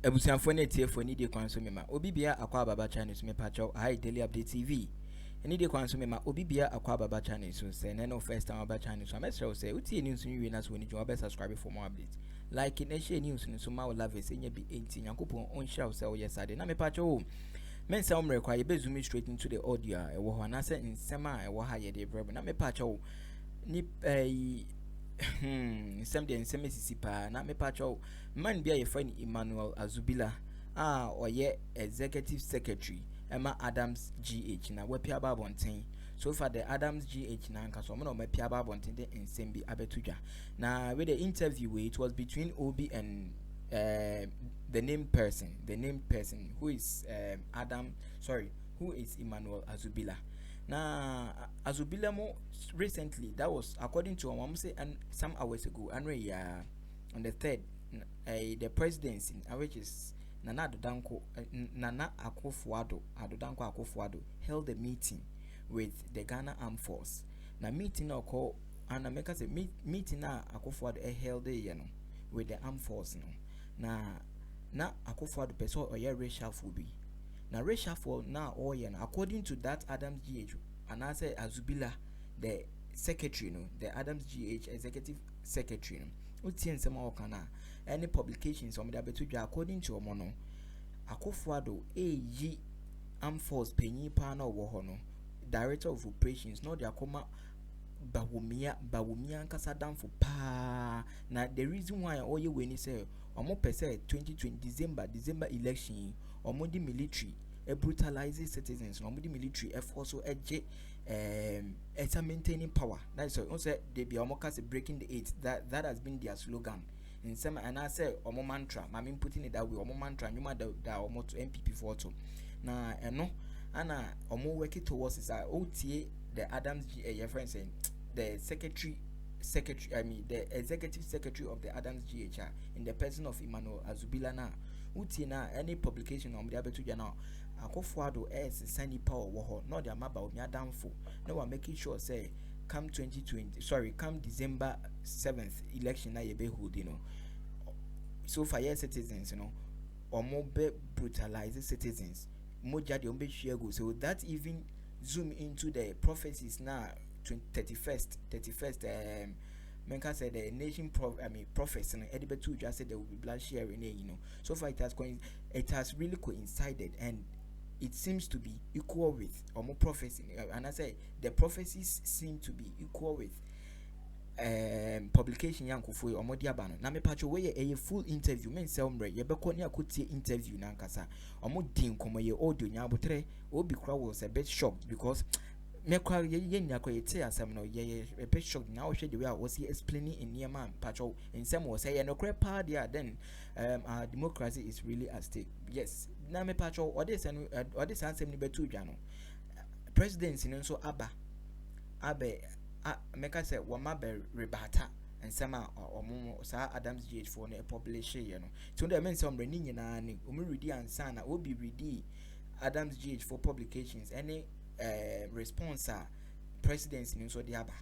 ebusianfo na tie fo ni de kwan so mema obi bia akwa baba channel so me pacho hi daily update tv ni de kwan so mema obi bia akwa baba channel so say na no first time baba channel so amesho say utie news ni wi na so ni jo be subscribe for more updates like in share news ni so ma love it enya bi enti yakopon on share say o yesade na me pacho men say umre kwa ye be zoom straight into the audio e wo ho na say nsema e wo ha ye de brebo na me pacho ni nsem de nsem sisipa na me pacho man bia ye friend Emmanuel Azubila oye executive secretary Emma Adams GH na we pia babonten so far the Adams GH na nka so mo no me pia babonten de nsem bi abetuja na with the interview it was between Obi and the named person who is who is Emmanuel Azubila. Now Azubila mo recently, that was according to say and some hours ago, and on the 3rd, the presidency, which is Nana Akufo Addo held a meeting with the Ghana Armed Force. Now meeting or call and I make us a meeting now Akufo Addo held with the Armed Force na Akufo Addo person or racial phobia. Now racial for now according to that Adams GH and I say Azubila the secretary the Adams GH executive secretary any publications on the according to Omono Akufo Addo AG Armed Force penny pana wohono director of operations no the Akroma bawumia nkasa down for pa na the reason why all you when say omo pese 2020 December election omo di military brutalizing citizens omo di military also maintaining power. That's why say they be omo case breaking the eight. That has been their slogan in some, and I say omo mantra I mean putting it that way omo mantra nyuma da omo to MPP for to na eno ana omo working towards is OTA the Adams friend saying the the executive secretary of the Adams GHR in the person of Emmanuel Azubila na uti na any publication on the abetuja now Akufo Addo signing power woho not the amaba o nya danfo no we making sure say come December 7th election na ye be hold so for your citizens or more brutalize citizens moja de ombe go so that even zoom into the prophecies now 31st Menka said the nation prophets and Edibetu just said there will be bloodshed so far it has really coincided and it seems to be equal with or more prophecy and I say the prophecies seem to be equal with publication yankufo or more diabano na me pacho we a full interview men say ye be ko ne akotie interview na nkasa or more din komo ye audio nya abotre obi kra was a bit shocked because me kwa ye nya kwa yete asem no ye a bit shocked now hwe the way I was explaining in near man pacho in some was say no kra pa there then our democracy is really at stake. Yes na me pacho or this ansem ni betu dwa no presidency no so abe meka say wama be rebata and sama omo sa Adams GH4 na publish ye no so the men say omre ni nyina ni omo ready ansa na obi ready Adams GH4 publications any response presidency no so the aba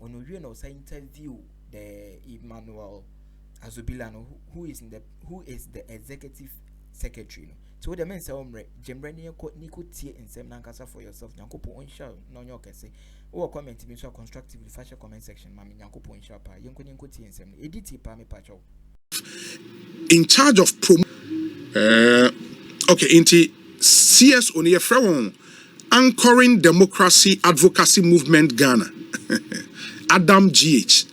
ono wie no say interview the Emmanuel Azubila no who is the executive secretary no so the men say omre jemre ni ko tie nsem na nkasa for yourself nyankopon onsha no nyo kese o comment me so constructively fashion comment section mami nyankopon onsha pa yenko tie nsem no edit pa me pa cho in charge of okay inti CS on your friend anchoring democracy advocacy movement Ghana Adam GH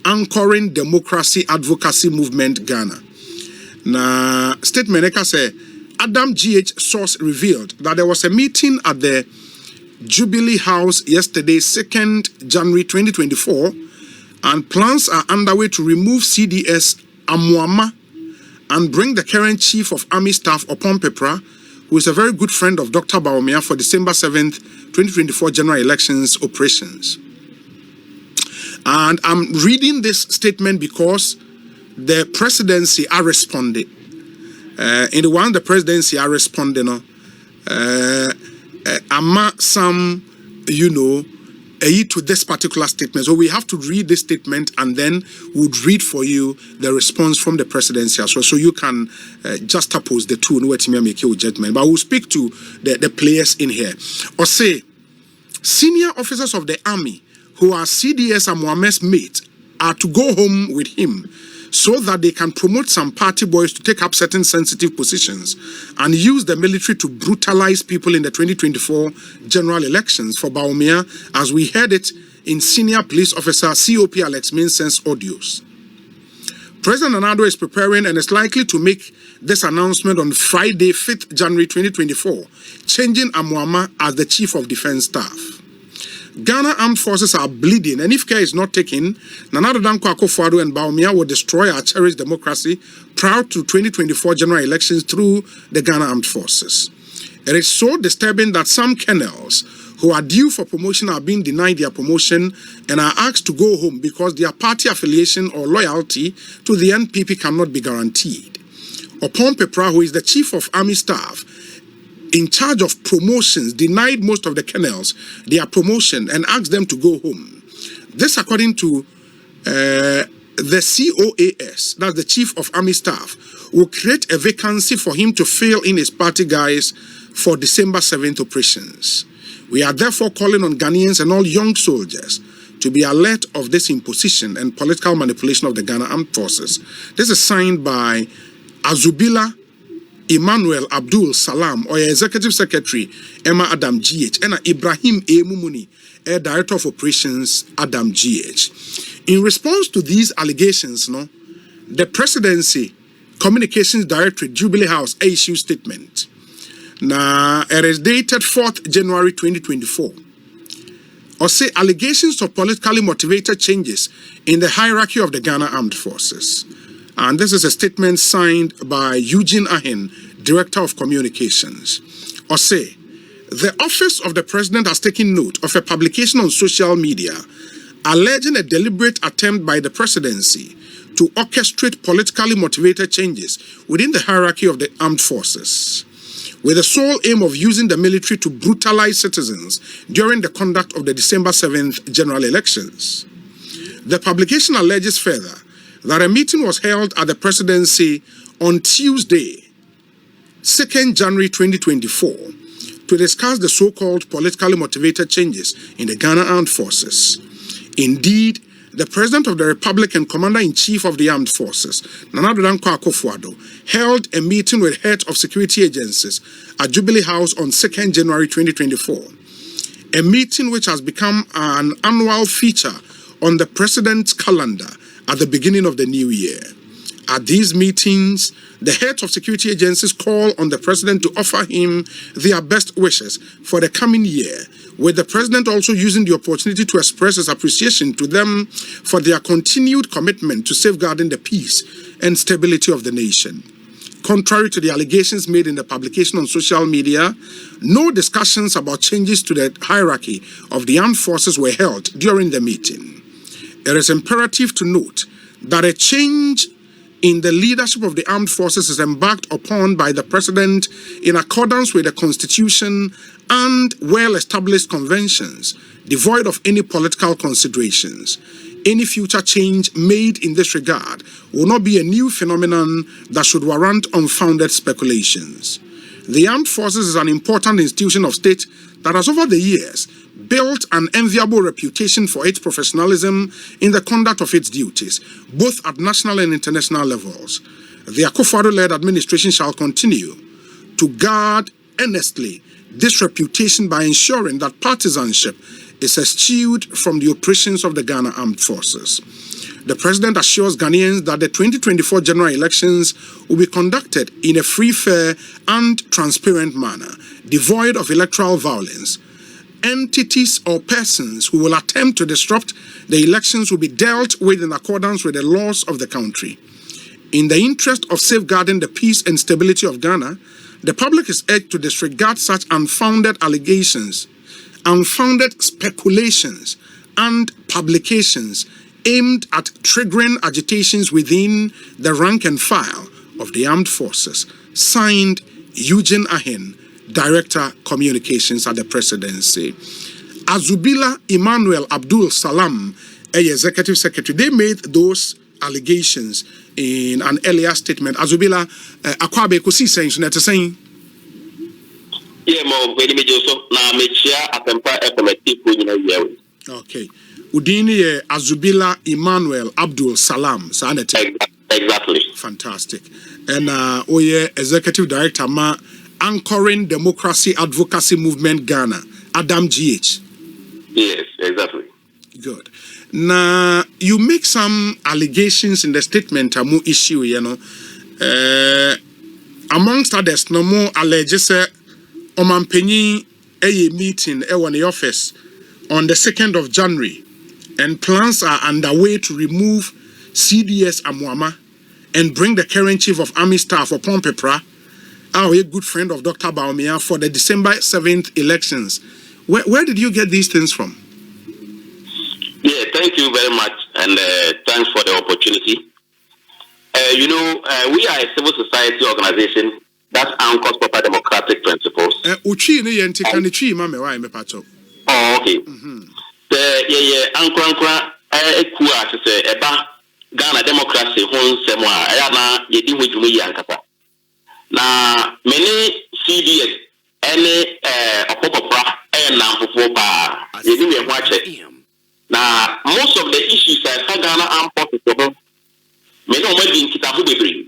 anchoring democracy advocacy movement Ghana. Na statement eka say Adam GH source revealed that there was a meeting at the Jubilee House yesterday 2nd January 2024 and plans are underway to remove CDS Amuama and bring the current chief of army staff Opon Pepra, who is a very good friend of Dr. Bawumia, for December 7th 2024 general elections operations. And I'm reading this statement because the presidency are responding. In the one the presidency are responding, ama some, to this particular statement. So we have to read this statement and then we'll read for you the response from the presidency as well, so you can juxtapose the two and what you make your judgment. But we'll speak to the players in here. Or say, senior officers of the army who are CDS and Mohammed's mate are to go home with him so that they can promote some party boys to take up certain sensitive positions and use the military to brutalize people in the 2024 general elections for Baumia, as we heard it in senior police officer COP Alex Minson's audios. President Addo is preparing and is likely to make this announcement on Friday, 5th January 2024, changing Amuama as the Chief of Defense Staff. Ghana Armed Forces are bleeding, and if care is not taken, Nana Danko Akufo Addo and Baumia will destroy our cherished democracy prior to 2024 general elections through the Ghana Armed Forces. It is so disturbing that some colonels who are due for promotion are being denied their promotion and are asked to go home because their party affiliation or loyalty to the NPP cannot be guaranteed. Upon Pepra, who is the Chief of Army Staff, in charge of promotions, denied most of the colonels their promotion and asked them to go home. This, according to the COAS, that's the Chief of Army Staff, will create a vacancy for him to fill in his party guys for December 7th operations. We are therefore calling on Ghanaians and all young soldiers to be alert of this imposition and political manipulation of the Ghana Armed Forces. This is signed by Azubila Emmanuel Abdul Salam, or Executive Secretary Emma Adam GH, and Ibrahim A. Mumuni, Director of Operations Adam GH. In response to these allegations, the Presidency Communications Directorate Jubilee House issued statement. Now, it is dated 4th January 2024. Or say allegations of politically motivated changes in the hierarchy of the Ghana Armed Forces. And this is a statement signed by Eugene Ahen, Director of Communications. Or say, the Office of the President has taken note of a publication on social media alleging a deliberate attempt by the Presidency to orchestrate politically motivated changes within the hierarchy of the armed forces, with the sole aim of using the military to brutalize citizens during the conduct of the December 7th general elections. The publication alleges further that a meeting was held at the Presidency on Tuesday, 2nd January 2024, to discuss the so-called politically motivated changes in the Ghana Armed Forces. Indeed, the President of the Republic and Commander-in-Chief of the Armed Forces, Nana Danko Akufo Addo, held a meeting with heads of security agencies at Jubilee House on 2nd January 2024, a meeting which has become an annual feature on the President's calendar at the beginning of the new year. At these meetings, the heads of security agencies call on the President to offer him their best wishes for the coming year, with the President also using the opportunity to express his appreciation to them for their continued commitment to safeguarding the peace and stability of the nation. Contrary to the allegations made in the publication on social media, no discussions about changes to the hierarchy of the armed forces were held during the meeting. It is imperative to note that a change in the leadership of the armed forces is embarked upon by the President in accordance with the Constitution and well-established conventions, devoid of any political considerations. Any future change made in this regard will not be a new phenomenon that should warrant unfounded speculations. The armed forces is an important institution of state that has over the years built an enviable reputation for its professionalism in the conduct of its duties, both at national and international levels. The Akufo Addo-led administration shall continue to guard earnestly this reputation by ensuring that partisanship is eschewed from the operations of the Ghana Armed Forces. The President assures Ghanaians that the 2024 general elections will be conducted in a free, fair, and transparent manner, devoid of electoral violence. Entities or persons who will attempt to disrupt the elections will be dealt with in accordance with the laws of the country. In the interest of safeguarding the peace and stability of Ghana, the public is urged to disregard such unfounded allegations, unfounded speculations, and publications aimed at triggering agitations within the rank and file of the armed forces. Signed, Eugene Ahen, Director, Communications at the Presidency. Azubila Emmanuel Abdul Salam, executive secretary, they made those allegations in an earlier statement. Azubila, Akwabe Kosi saying, yeah, more very major. So now, make sure I can put a committee for you. Okay. Udini Azubila Emmanuel Abdul Salam. Exactly. Fantastic. And Oye executive director ma anchoring democracy advocacy movement Ghana, Adam GH. Yes, exactly. Good. Now you make some allegations in the statement amu issue, you know. Amongst others, no more alleges Omanpenyi a meeting in the office on the 2nd of January, and plans are underway to remove CDS Amuama and bring the current chief of army staff for Pompepra, our good friend of Dr. Baumia, for the December 7th elections. Where did you get these things from? Yeah, thank you very much, and thanks for the opportunity. You know, we are a civil society organization that anchors proper democratic principles. Oh, okay. The ankra ekua to say eba Ghana democracy hon semwa ayana yedi hojumi yankasa. Na many CDS any opopopra na mfufo pa yedi me ho ache. Na most of the issues are Ghana armed forces so many omadi nkitabu bebre.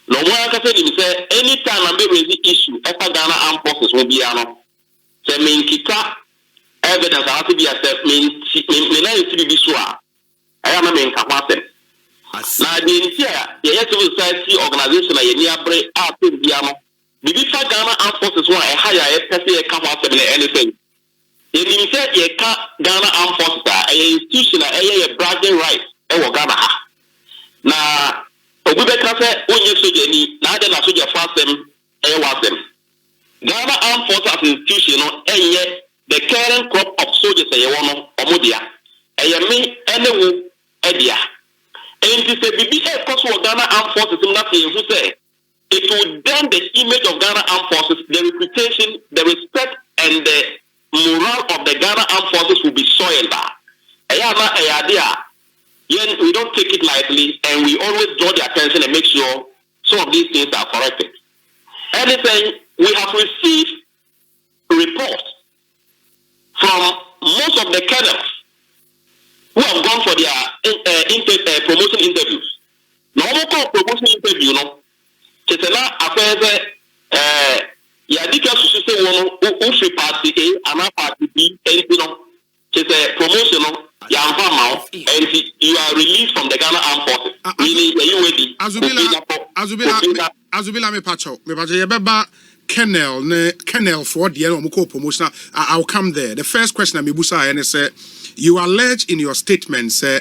No more akase ni say anytime am be raise issue Ghana armed forces will be ano. Say me nkita evidence I have to be accept me na be so I am me nka kwasem. Na the entire civil society organization na yeni abre a be ano. Bibi fa Ghana armed forces one higher person ka kwasem na anything. Yeni say ye ka Ghana armed forces a institution a bragging right e wo Ghana ha. Na obi beka say onye soja ni na ade na soja fasem e wasem. Ghana armed forces as institution no enye the current crop of soldiers a yewono omodia eyemi enewu edia enti se bibi e koso Ghana armed forces na fe hu say it will dent the image of Ghana armed forces, the reputation, the respect and the morale of the Ghana armed forces will be soiled. We don't take it lightly, and we always draw the attention and make sure some of these things are corrected. Anything we have received reports from most of the cadres who have gone for their promotion interviews. Normal promotion interview, no. Chetela affairs yadika sususe wono ufi party A and party B and you know chete promotion no yamfa mao and you are released from the Ghana armed forces. Really you ready? Azubila me pacho yebeba Kennel for the Omoko promotion. I'll come there. The first question I mebusa and say you allege in your statement say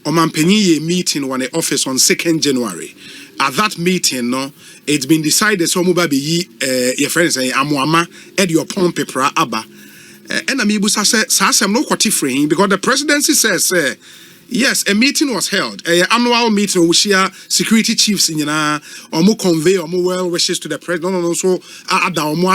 Omanpenyi meeting one office on 2nd January. At that meeting, no, it's been decided so mubabi your friends say amuama ed your pon paper aba. And amibusa say sasem no kwati free because the presidency says yes, a meeting was held. An annual meeting we share security chiefs in omo convey omo well wishes to the president. No, so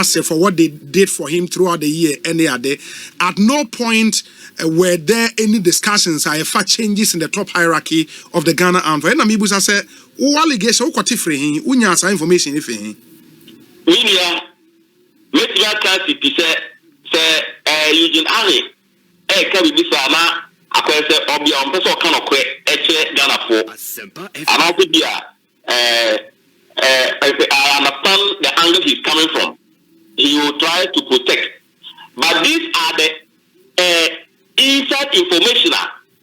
say for what they did for him throughout the year any other. At no point were there any discussions or changes in the top hierarchy of the Ghana armed forces. And amibusa say o allegation o kwati free unya sa information if he media media can't be say Eugene Ari ka bi bisa na akwese obia on person kan okwe eche Ghana for and also be I understand the angle he's coming from. He will try to protect, but these are the inside information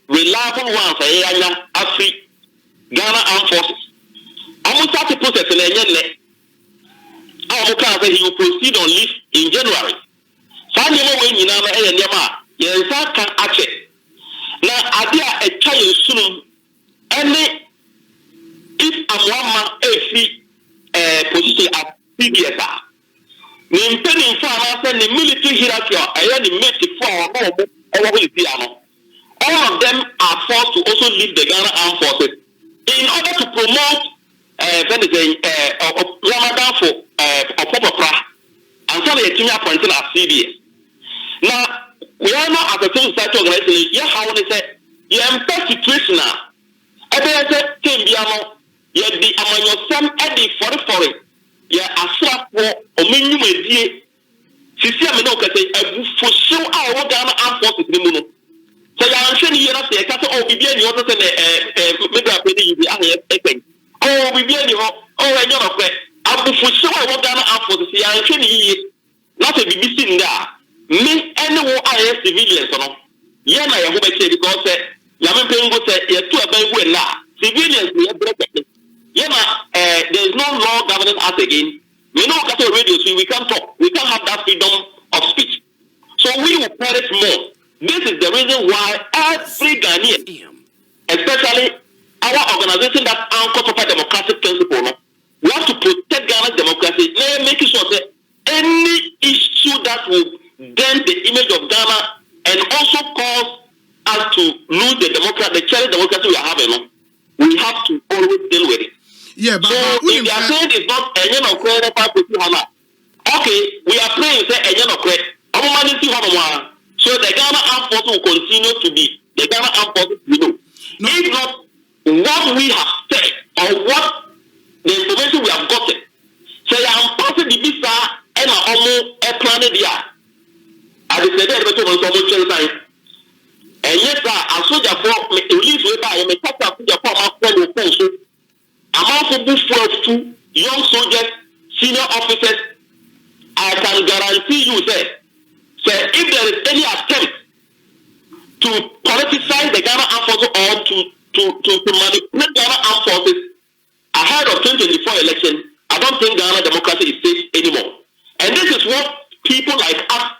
reliable ones Afri Ghana armed forces. I'm start the process in Enye. He will proceed on leave in January. Sanimo when you know Yensa can ache. Now adia a child soon any if Amwama a position at PBSA. Maintaining the military hierarchy all of them are forced to also leave the Ghana armed forces in order to promote Ramadan for Popopra and so they are appointed as CDS. Now, we are not as a civil society organization. Yeah, how would they say? Yeah, I'm situation now. I say, Timbiano, yeah, the Amanyosam Eddie for it. Yeah, I slap for a minimum idea. Sisi amenoka say for show our Ghana armed forces ni muno. So ya answer here na say kata oh bibia ni oto say maybe I pay you be ahe ekwen. Oh bibia ni ho oh enyo no kwe. Abu for show our Ghana armed forces ya answer ni here. Na say BBC nda. Me anyone ahe civilians no. Ye na ye ho be say because say ya me pay go say ye to aban go na. Civilians ni e break. Ye na there is no law governing us again. We know that radio, so we can't talk. We can't have that freedom of speech. So we will perish more. This is the reason why every Ghanaian, especially our organization that anchors proper democratic principle, we have to protect Ghana's democracy, making sure that any issue that will dent the image of Ghana and also cause us to lose the cherished democracy we are having, we have to always deal with it. Yeah, but so if they are saying it's not a year of credit, okay, we are praying say a year of credit. So the Ghana armed forces will continue to be the Ghana armed forces we know. No. If not, what we have said or what the information we have gotten, say I'm passing the visa and I'm a planet here. As I said, I'm time. And yes, I saw the for release way by a catch the for among for young soldiers, senior officers, I can guarantee you, say if there is any attempt to politicize the Ghana armed forces or to manipulate Ghana armed forces ahead of 2024 election, I don't think Ghana democracy is safe anymore. And this is what people like us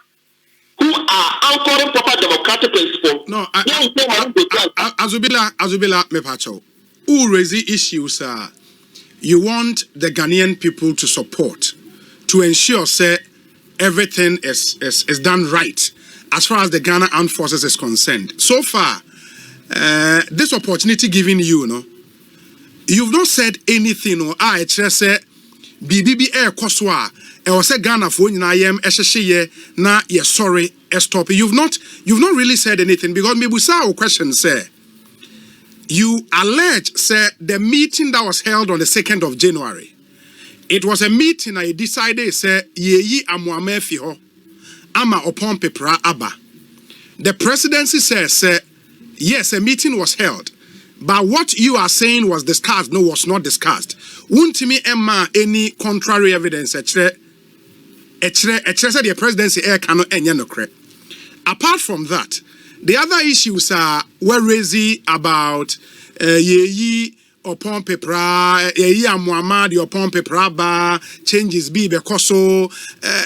who are anchoring proper democratic principles. No, Azubila Mepacho. Who raise the issues you want the Ghanaian people to support to ensure say everything is done right as far as the Ghana Armed Forces is concerned. So far, this opportunity given you, no, you've not said anything or I just say BBB air koswa or say Ghana for nyinayem ehye na ye sorry stop. You've not really said anything because maybe our question say you allege, say, the meeting that was held on the 2nd of January, it was a meeting I decided, say, yeyi amuame fiho, ama upon pepra aba. The presidency says, say, yes, a meeting was held, but what you are saying was discussed, no, was not discussed. Wuntimi emma any contrary evidence, the presidency air cannot enyanokre. Apart from that, the other issues were raised about yeyi upon pepra, yeyi amuamad upon pepra ba changes be because so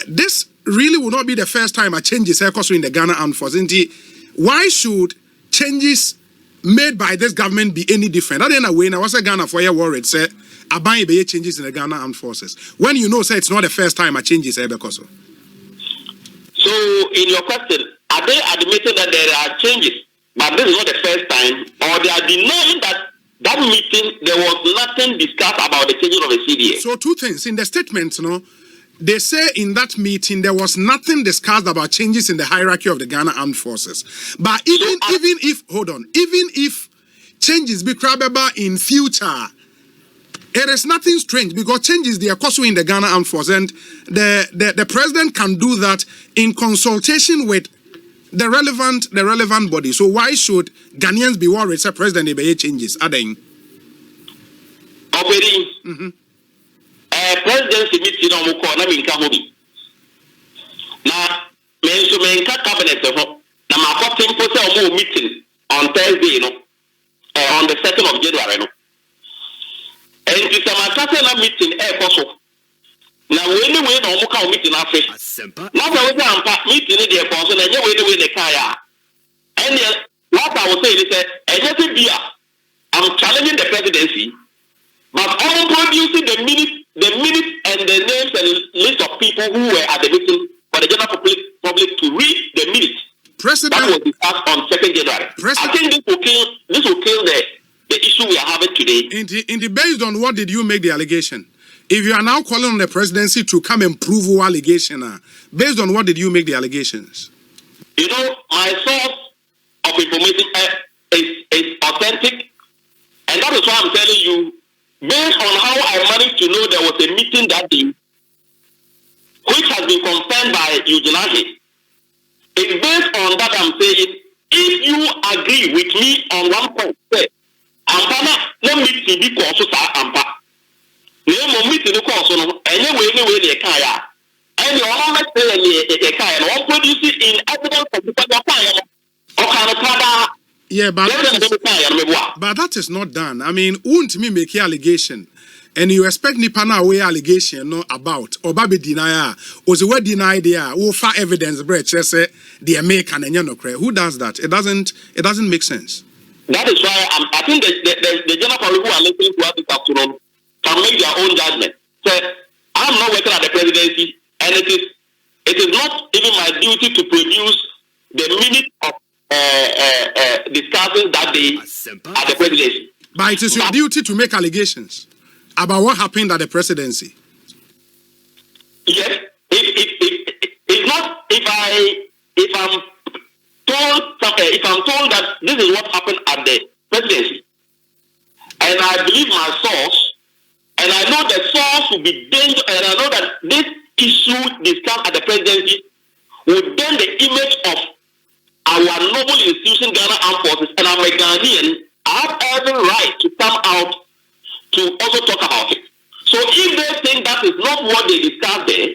this really will not be the first time a changes because in the Ghana Armed Forces. Why should changes made by this government be any different? I don't know. I was a Ghana for your worried say aban be changes in the Ghana Armed Forces when you know say it's not the first time a changes because so. So in your question, are they admitting that there are changes, but this is not the first time, or they are denying that meeting there was nothing discussed about the changes of the CDA? So two things in the statement, they say in that meeting there was nothing discussed about changes in the hierarchy of the Ghana Armed Forces. But even if changes be credible in future, it is nothing strange because changes they are causing in the Ghana Armed Forces, and the president can do that in consultation with the relevant body. So why should Ghanaians be worried that President Ibeye changes? Adeng. Presidency meeting on Mukona Minka Hobi. Now, Menka cabinet na my temple meeting on Thursday, on the 2nd of January. And it's a meeting air possible. Now, when we wait on Muka meeting after, not a meeting in the person, and you wait the kaya. And what I was saying is that, I'm challenging the presidency, but I'm producing the minutes and the names and list of people who were at the meeting for the general public to read the minutes. President, that was discussed on 2nd January. I think this will kill the issue we are having today. Based on what did you make the allegation? If you are now calling on the presidency to come and prove your allegation, based on what did you make the allegations? You know, my source of information is authentic, and that is why I'm telling you, based on how I managed to know there was a meeting that day, which has been confirmed by Eugene. It's based on that I'm saying, if you agree with me on one point, say, Ampana, let me see the course of Ampa. No meeting the course on anyway they kaya. And you always say a kaya, and all produce it in evidence of the fire. Yeah, but that is not done. I mean, won't me make an allegation? And you expect Nipana away allegation no about or baby denier or the word deny there or far evidence breach say the American and who does that? It doesn't make sense. That is why I think the general public who are listening to us this afternoon can make their own judgment. So I'm not working at the presidency, and it is not even my duty to produce the minute of discussing that day at the presidency. But it is your duty to make allegations about what happened at the presidency. Yes, it's not if I'm told that this is what happened at the presidency, and I believe my source, and I know the source will be dangerous, and I know that this issue discussed at the presidency will bend the image of our noble institution, Ghana Armed Forces, and I'm a Ghanaian. I have every right to come out to also talk about it. So if they think that is not what they discussed there,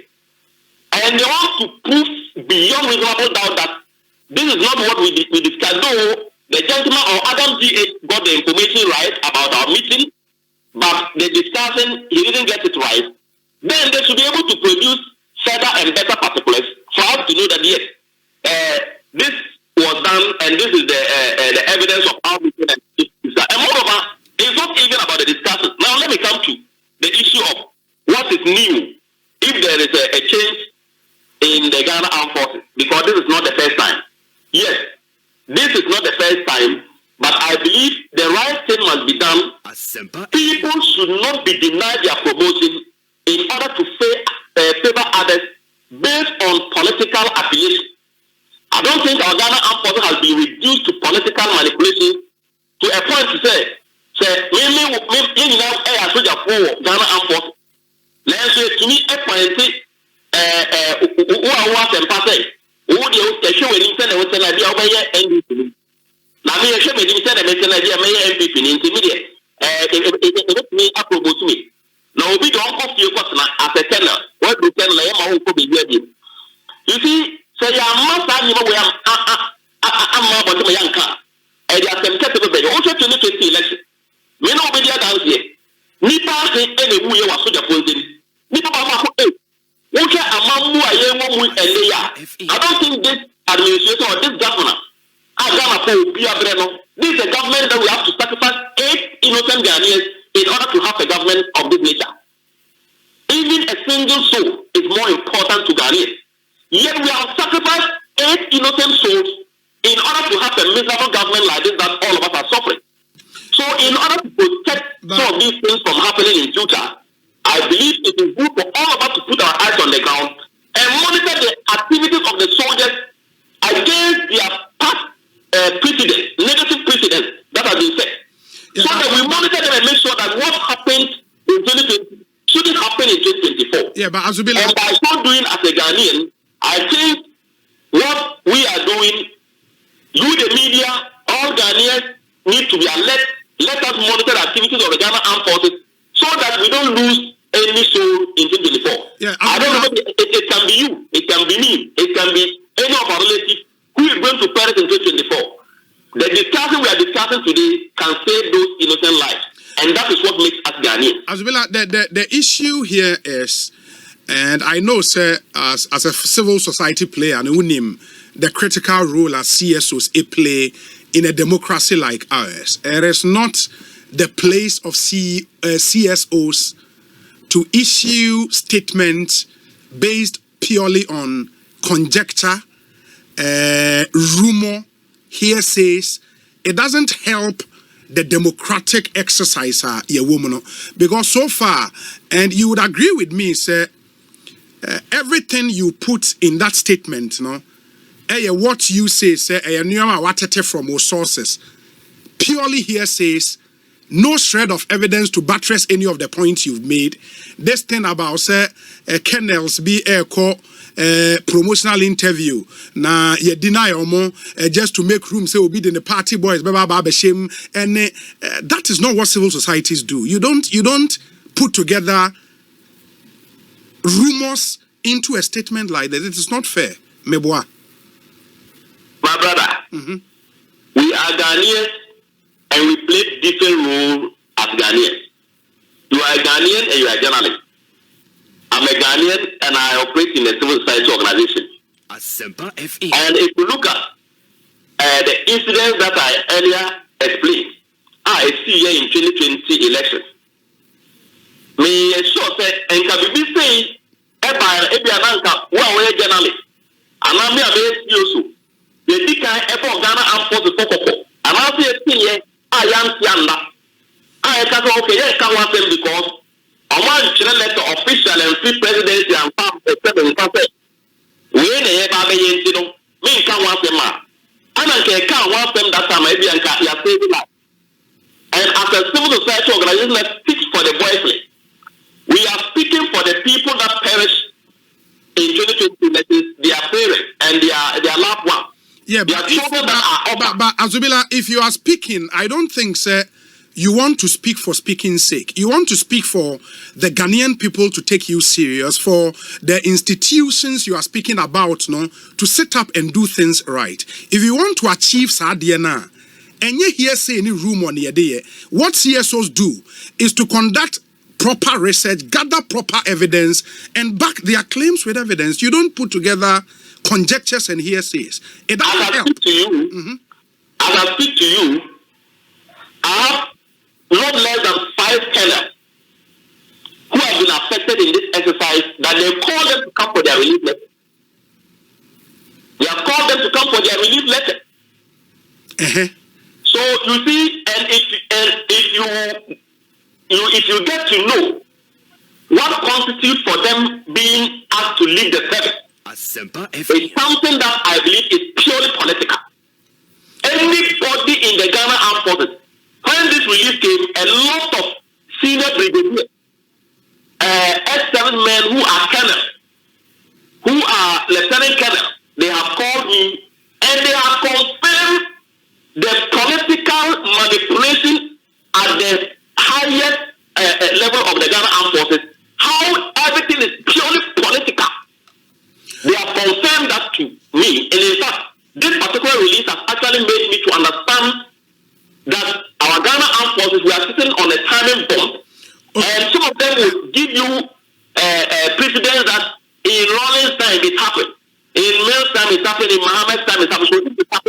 and they want to prove beyond reasonable doubt that this is not what we discussed, though the gentleman or Adam G.H. got the information right about our meeting, but the discussion, he didn't get it right, then they should be able to produce further and better particulars for us to know that yes, this was done and this is the evidence of our meeting. And moreover, it's not even about the discussion. Now let me come to the issue of what is new if there is a change in the Ghana Armed Forces, because this is not the first time. Yes, this is not the first time, but I believe the right thing must be done. People should not be denied their promotion in order to favor others based on political affiliation. I don't think our Ghana Armed Forces has been reduced to political manipulation to a point to say, you know, a soldier for Ghana Armed Forces. Let's say to me, a point, who are what and pass it. Who the show when you send a western idea over here and now me show me the western idea, may MVP in intermediate. It me approval to me. Now we don't cost you as a tenor. What do you tell my own for be ready? You see, so you must have you know where I'm more about my young car. And you are tempted to be also to look at the election. Me no be there down here. Nipa say any who you was soldier position. Nipa ba ko okay, I don't think this administration or this governor this is a government that we have to sacrifice 8 innocent Ghanaians in order to have a government of this nature. Even a single soul is more important to Ghanaians. Yet we have sacrificed 8 innocent souls in order to have a miserable government like this that all of us are suffering. So in order to protect some of these things from happening in future, I believe it is good for all of us to put our eyes on the ground and monitor the activities of the soldiers against their past precedents, negative precedents that have been set. Yeah, so that we monitor them and make sure that what happened in 2020 shouldn't happen in 2024. Yeah, but Azubila, and by so doing as a Ghanaian, I think what we are doing, you the media, all Ghanaians need to be alert. Let us monitor the activities of the Ghana Armed Forces so that we don't lose any soul in 2024. Yeah, I don't know. It can be you. It can be me. It can be any of our relatives who is going to perish in 2024. The discussion we are discussing today can save those innocent lives, and that is what makes us Ghanaians. Azubila, the issue here is, and I know, sir, as a civil society player, and unim the critical role as CSOs play in a democracy like ours. It is not the place of CSOs to issue statements based purely on conjecture, rumor, hearsays. It doesn't help the democratic exercise, because so far, and you would agree with me, sir, everything you put in that statement, what you say, from our sources. Purely hearsays, no shred of evidence to buttress any of the points you've made. This thing about kennels be promotional interview. Na ye deny omo just to make room say obi in the party boys shame, and that is not what civil societies do. You don't put together rumors into a statement like that. It is not fair. Meboa. My brother, we are Ghanaians and we play different roles as Ghanaians. You are a Ghanaian and you are a journalist. I'm a Ghanaian and I operate in a civil society organization. And if you look at the incidents that I earlier explained, I see here in 2020 elections. Me sure say and can be saying Ebiananka, who are journalists, and I'm here also. The Dika Epo Ghana and for the Sokoko. And I'll say I am Sianda. I can okay, yes, can want them because I want to let the official and free presidency and farm the seven percent. We ain't a baby, you know, me can want them. And I can't want them that time, maybe and can save life. And as a civil society organization that speaks for the voiceless, we are speaking for the people that perish in 2020, that is their parents and their loved ones. Yeah, but Azubila, if you are speaking, I don't think, sir, you want to speak for speaking's sake. You want to speak for the Ghanaian people to take you serious, for the institutions you are speaking about, no, to set up and do things right. If you want to achieve Sadiana, and you hear say any room on your day, what CSOs do is to conduct proper research, gather proper evidence, and back their claims with evidence. You don't put together conjectures and hearsays. It doesn't help. As I speak to you, I have not less than 5 tenants who have been affected in this exercise that they call them to come for their relief letter. They have called them to come for their relief letter. So you see, and if you get to know what constitutes for them being asked to leave the service, it's something that I believe is purely political. Anybody in the Ghana Armed Forces, when this relief came, a lot of senior brigadiers, S7 men who are colonels, who are lieutenant colonels, they have called me and they have confirmed the political manipulation at the highest level of the Ghana Armed Forces, how everything is purely political. They have confirmed that to me, and in fact, this particular release has actually made me to understand that our Ghana Armed Forces, we are sitting on a timing bomb, and some of them will give you precedents that in Rawlings' time it happened, in Mills' time it happened, in Mohammed's time it happened. So this is happening.